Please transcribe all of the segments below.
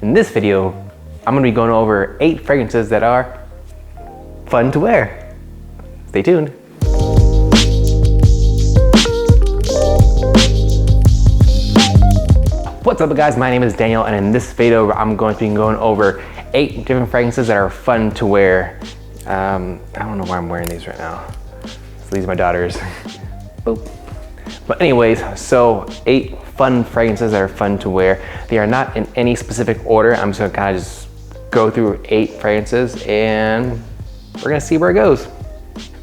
In this video, I'm gonna be going over 8 fragrances that are fun to wear. Stay tuned. What's up guys, my name is Daniel, and in this video I'm going to be going over 8 different fragrances that are fun to wear. I don't know why I'm wearing these right now. So these are my daughters. Boop. But anyways, so 8 fun fragrances that are fun to wear. They are not in any specific order. I'm just gonna kind of just go through 8 fragrances and we're gonna see where it goes.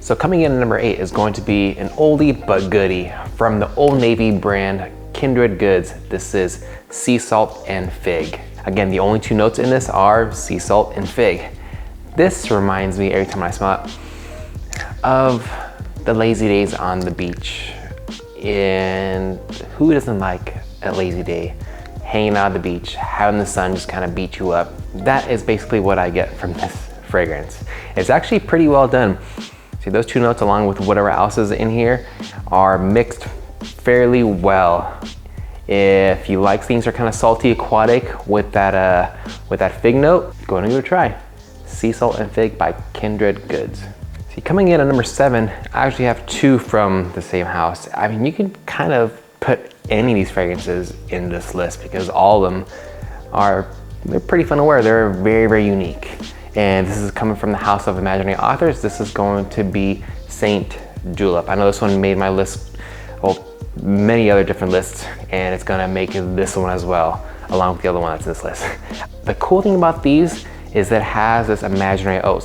So coming in at number 8 is going to be an oldie but goodie from the Old Navy brand Kindred goods. This is sea salt and fig. Again, the only 2 notes in this are sea salt and fig. This reminds me every time I smell it of the lazy days on the beach. And who doesn't like a lazy day? Hanging out at the beach, having the sun just kind of beat you up. That is basically what I get from this fragrance. It's actually pretty well done. See, those 2 notes along with whatever else is in here are mixed fairly well. If you like things that are kind of salty, aquatic with that fig note, go ahead and give it a try. Sea Salt and Fig by Kindred Goods. See, coming in at number 7, I actually have 2 from the same house. I mean, you can kind of put any of these fragrances in this list because all of them they're pretty fun to wear. They're very, very unique. And this is coming from the house of imaginary authors. This is going to be Saint Julep. I know this one made my list, well, many other different lists, and it's gonna make this one as well, along with the other one that's in this list. The cool thing about these is that it has this imaginary oat,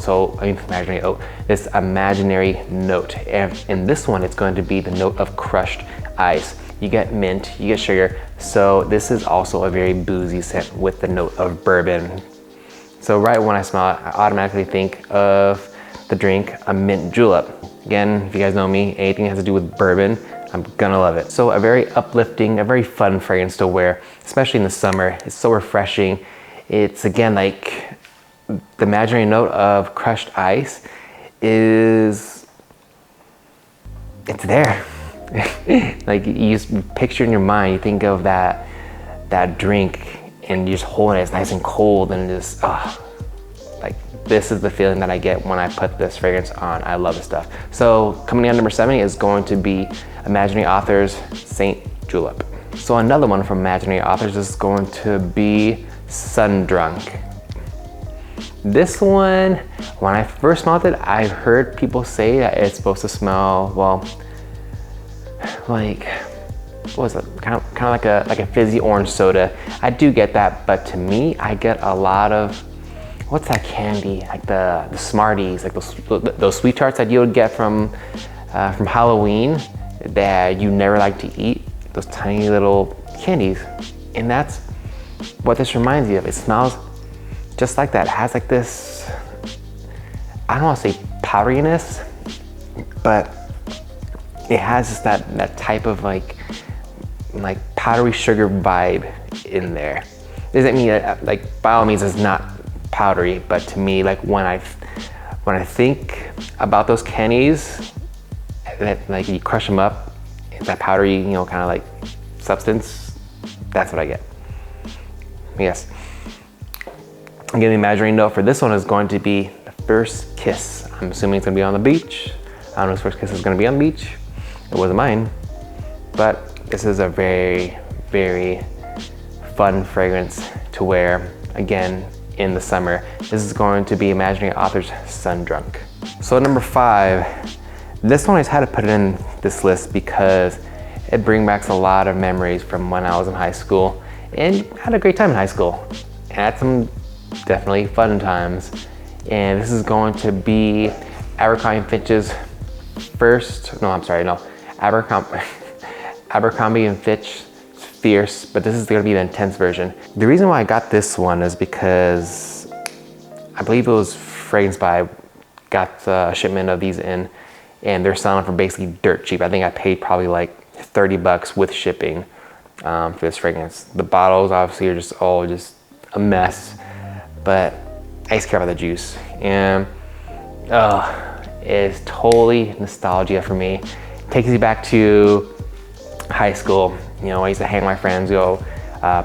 this imaginary note. And in this one, it's going to be the note of crushed ice. You get mint, you get sugar. So this is also a very boozy scent with the note of bourbon. So right when I smell it, I automatically think of the drink, a mint julep. Again, if you guys know me, anything that has to do with bourbon, I'm gonna love it. So a very uplifting, a very fun fragrance to wear, especially in the summer. It's so refreshing. It's again like the imaginary note of crushed ice it's there. Like you just picture in your mind, you think of that drink and you just hold it, it's nice and cold and just, like this is the feeling that I get when I put this fragrance on. I love this stuff. So coming in at number 7 is going to be Imaginary Authors Saint Julep. So another one from Imaginary Authors is going to be Sundrunk. This one, when I first smelled it, I've heard people say that it's supposed to smell, well, like, what was it? Kind of like a fizzy orange soda. I do get that, but to me, I get a lot of, what's that candy? Like the Smarties, like those sweet tarts that you would get from Halloween that you never like to eat. Those tiny little candies, and that's what this reminds me of. It smells just like that. It has like this, I don't want to say powderiness, but it has just that type of like powdery sugar vibe in there. Doesn't mean that, like, by all means it's not powdery, but to me, like when I think about those candies, that like you crush them up, that powdery, you know, kind of like substance, that's what I get. Yes. Again, the imaginary note for this one is going to be the first kiss. I'm assuming it's gonna be on the beach. I don't know if first kiss is gonna be on the beach. It wasn't mine, but this is a very, very fun fragrance to wear, again, in the summer. This is going to be Imaginary Authors Sundrunk. So number 5, this one I just had to put it in this list because it brings back a lot of memories from when I was in high school and had a great time in high school. And had some definitely fun times. And this is going to be Abercrombie & Fitch's Abercrombie & Fitch Fierce, but this is gonna be the intense version. The reason why I got this one is because I believe it was Fragrance Buy got a shipment of these in, and they're selling for basically dirt cheap. I think I paid probably like $30 with shipping for this fragrance. The bottles obviously are just all just a mess, but I just care about the juice. And it's totally nostalgia for me. It takes you back to high school. You know, I used to hang with my friends, go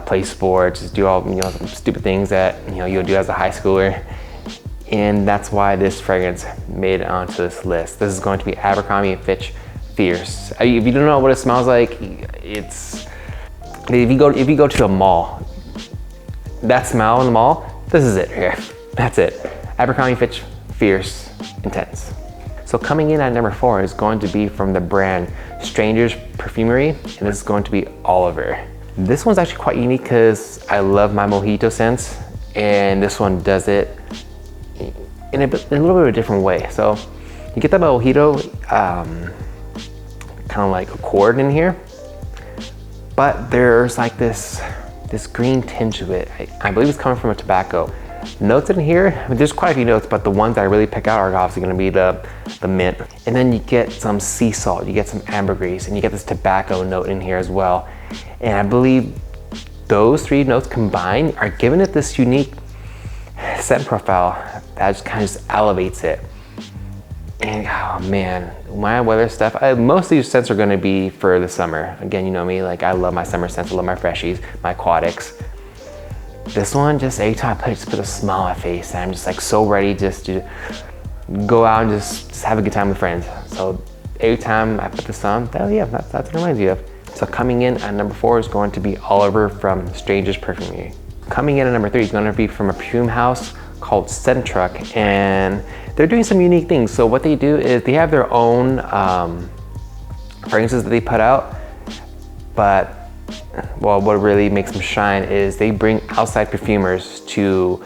play sports, do all, you know, some stupid things that, you know, you'll do as a high schooler. And that's why this fragrance made it onto this list. This is going to be Abercrombie & Fitch Fierce. If you don't know what it smells like, it's, if you go to the mall, that smell in the mall, this is it here. That's it. Abercrombie & Fitch Fierce Intense. So coming in at number 4 is going to be from the brand Stranger's Parfumerie, and this is going to be Oliver. This one's actually quite unique because I love my mojito scents, and this one does it in a little bit of a different way. So you get that mojito kind of like accord in here, but there's like this green tinge to it. I believe it's coming from a tobacco. Notes in here, I mean, there's quite a few notes, but the ones that I really pick out are obviously gonna be the mint. And then you get some sea salt, you get some ambergris, and you get this tobacco note in here as well. And I believe those 3 notes combined are giving it this unique scent profile that just kind of just elevates it. And oh man, my weather stuff, most of these scents are gonna be for the summer. Again, you know me, like I love my summer scents, I love my freshies, my aquatics. This one, just every time I put it, just put a smile on my face, and I'm just like so ready just to go out and just have a good time with friends. So every time I put this on, yeah, that's what it reminds you of. So coming in at number 4 is going to be Oliver from Stranger's Parfumerie. Coming in at number 3 is going to be from a perfume house called Sundrunk, and they're doing some unique things. So what they do is they have their own fragrances that they put out, but well, what really makes them shine is they bring outside perfumers to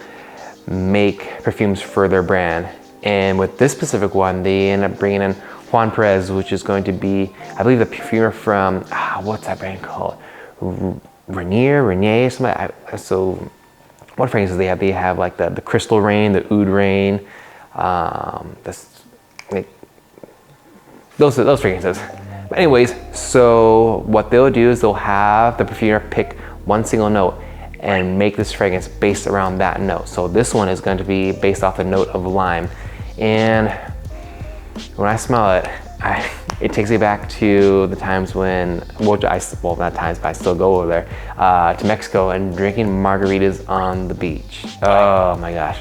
make perfumes for their brand. And with this specific one, they end up bringing in Juan Perez, which is going to be, I believe, the perfumer from, what's that brand called? Renier, something. So what fragrances they have? They have like the Crystal Rain, the Oud Rain, those fragrances. But anyways, so what they'll do is they'll have the perfumer pick one single note and make this fragrance based around that note. So this one is going to be based off the note of lime. And when I smell it, it takes me back to the times when, well not times, but I still go over there, to Mexico and drinking margaritas on the beach. Oh my gosh.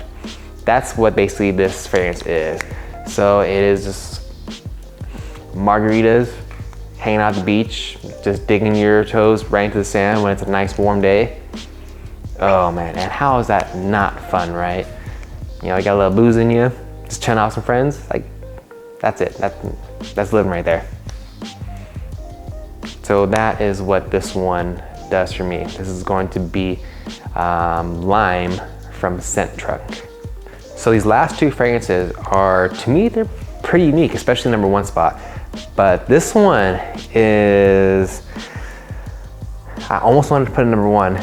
That's what basically this fragrance is. So it is just margaritas, hanging out at the beach, just digging your toes right into the sand when it's a nice warm day. Oh man, and how is that not fun, right? You know, you got a little booze in you, just chilling out with some friends, like, that's it, that's living right there. So that is what this one does for me. This is going to be Lime from Sundrunk. So these last 2 fragrances are, to me, they're pretty unique, especially number 1 spot. But this one is, I almost wanted to put it number 1,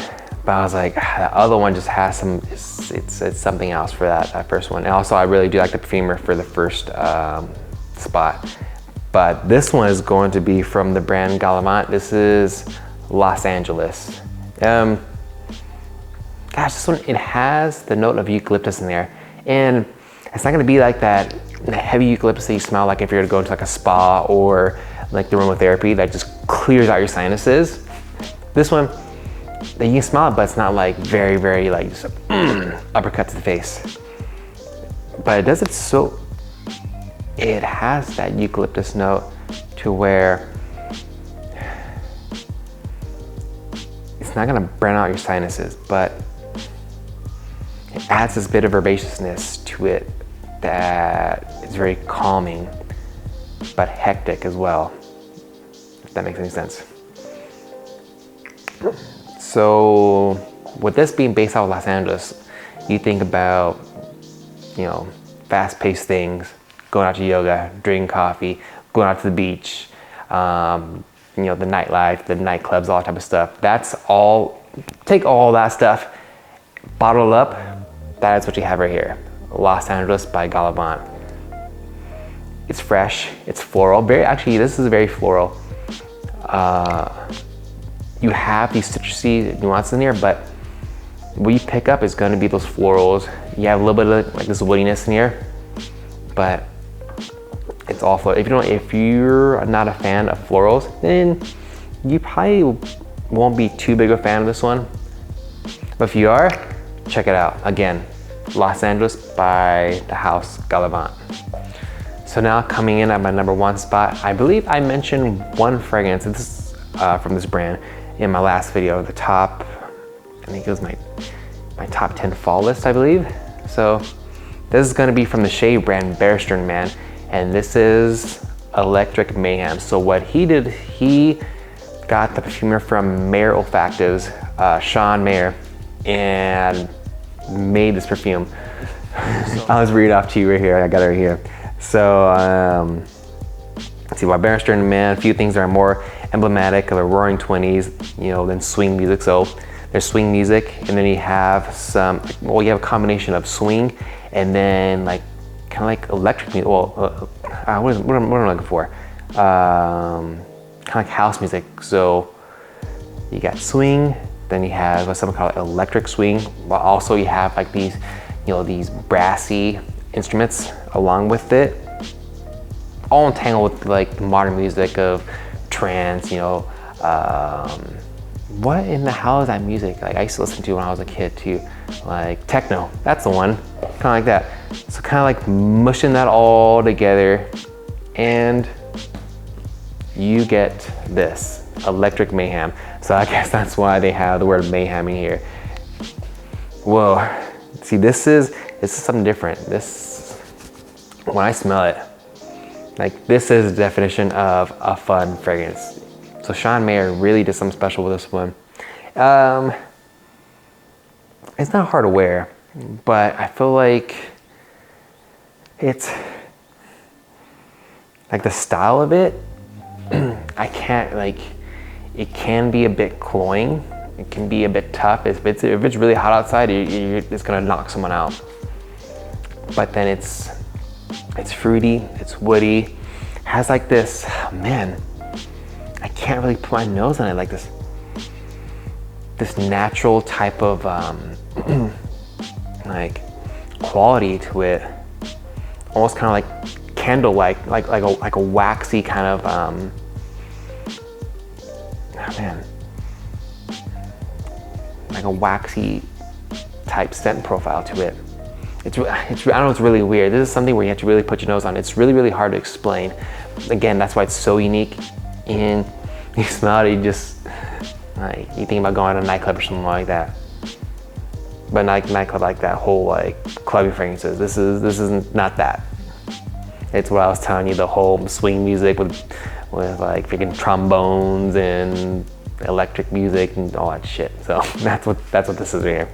but I was like, the other one just has some, it's something else for that first one. And also I really do like the perfumer for the first spot. But this one is going to be from the brand Gallivant. This is Los Angeles. Gosh, this one, it has the note of eucalyptus in there. And it's not gonna be like that heavy eucalyptus that you smell like if you're gonna go into like a spa or like the aromatherapy that just clears out your sinuses. This one, you can smell it, but it's not like very, very like just uppercut to the face. But it does it so, it has that eucalyptus note to where it's not gonna burn out your sinuses, but it adds this bit of herbaceousness to it that is very calming, but hectic as well, if that makes any sense. So with this being based out of Los Angeles, you think about, you know, fast-paced things, going out to yoga, drinking coffee, going out to the beach, you know, the nightlife, the nightclubs, all that type of stuff. That's all, take all that stuff, bottle it up, that is what you have right here. Los Angeles by Gallivant. It's fresh, it's floral. Actually, this is very floral. You have these citrusy nuances in here, but what you pick up is going to be those florals. You have a little bit of like this woodiness in here, but it's all floral. If you're not a fan of florals, then you probably won't be too big of a fan of this one, but if you are, check it out. Again, Los Angeles by the house Gallivant. So now coming in at my number 1 spot, I believe I mentioned one fragrance, and this is from this brand in my last video, the top, I think it was my top 10 fall list, I believe. So this is gonna be from the shade brand Barrister Mann, and this is Electric Mayhem. So what he did, he got the perfumer from Mayer Olfactives, Sean Mayer, and made this perfume. I'll just read it off to you right here. I got it right here. So let's see, by Barrister Mann, a few things that are more emblematic of the roaring 20s, you know, than swing music. So there's swing music, and then you have some, well, you have a combination of swing and then like kind of like electric music. Well, what am I looking for? Kind of like house music. So you got swing, then you have what some call electric swing, but also you have like these, you know, these brassy instruments along with it, all entangled with like the modern music of trance, you know. What in the hell is that music? Like I used to listen to when I was a kid too, like techno, that's the one, kind of like that. So kind of like mushing that all together, and you get this Electric Mayhem. So I guess that's why they have the word mayhem in here. Whoa, see, this is something different. This, when I smell it, like this is the definition of a fun fragrance. So Sean Mayer really did something special with this one. It's not hard to wear, but I feel like it's like the style of it, I can't, like, it can be a bit cloying. It can be a bit tough. If it's really hot outside, it's gonna knock someone out. But then it's fruity, it's woody, has like this, man, I can't really put my nose on it, like this natural type of like quality to it, almost kind of like candle-like, like a waxy kind of oh man, like a waxy type scent profile to it. I don't know, it's really weird. This is something where you have to really put your nose on. It's really, really hard to explain. Again, that's why it's so unique. And you smell it, you just, like, you think about going to a nightclub or something like that. But not nightclub like that whole like clubby fragrances. This is not that. It's what I was telling you, the whole swing music with like freaking trombones and electric music and all that shit. So that's what this is here.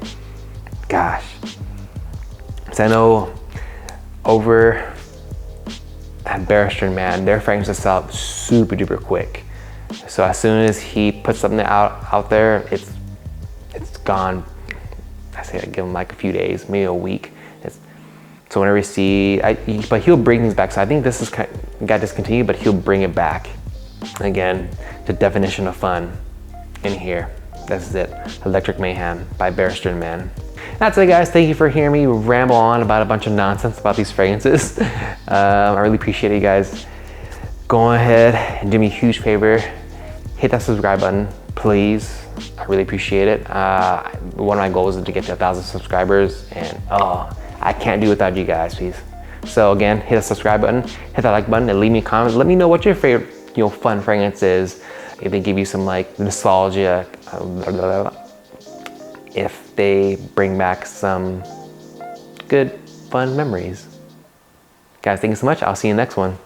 Gosh. So I know over at Barrister, man, their fragrances sell out super duper quick. So as soon as he puts something out there, it's gone. I say I give him like a few days, maybe a week. So whenever you see, but he'll bring things back. So I think this is got discontinued, but he'll bring it back. Again, the definition of fun in here. That's it. Electric Mayhem by Barrister Mann. That's it, guys. Thank you for hearing me ramble on about a bunch of nonsense about these fragrances. I really appreciate you guys. Go ahead and do me a huge favor. Hit that subscribe button, please. I really appreciate it. One of my goals is to get to 1,000 subscribers, and I can't do without you guys, please. So again, hit the subscribe button, hit that like button, and leave me a comment. Let me know what your favorite, fun fragrance is. If they give you some like nostalgia, if they bring back some good, fun memories. Guys, thank you so much. I'll see you in the next one.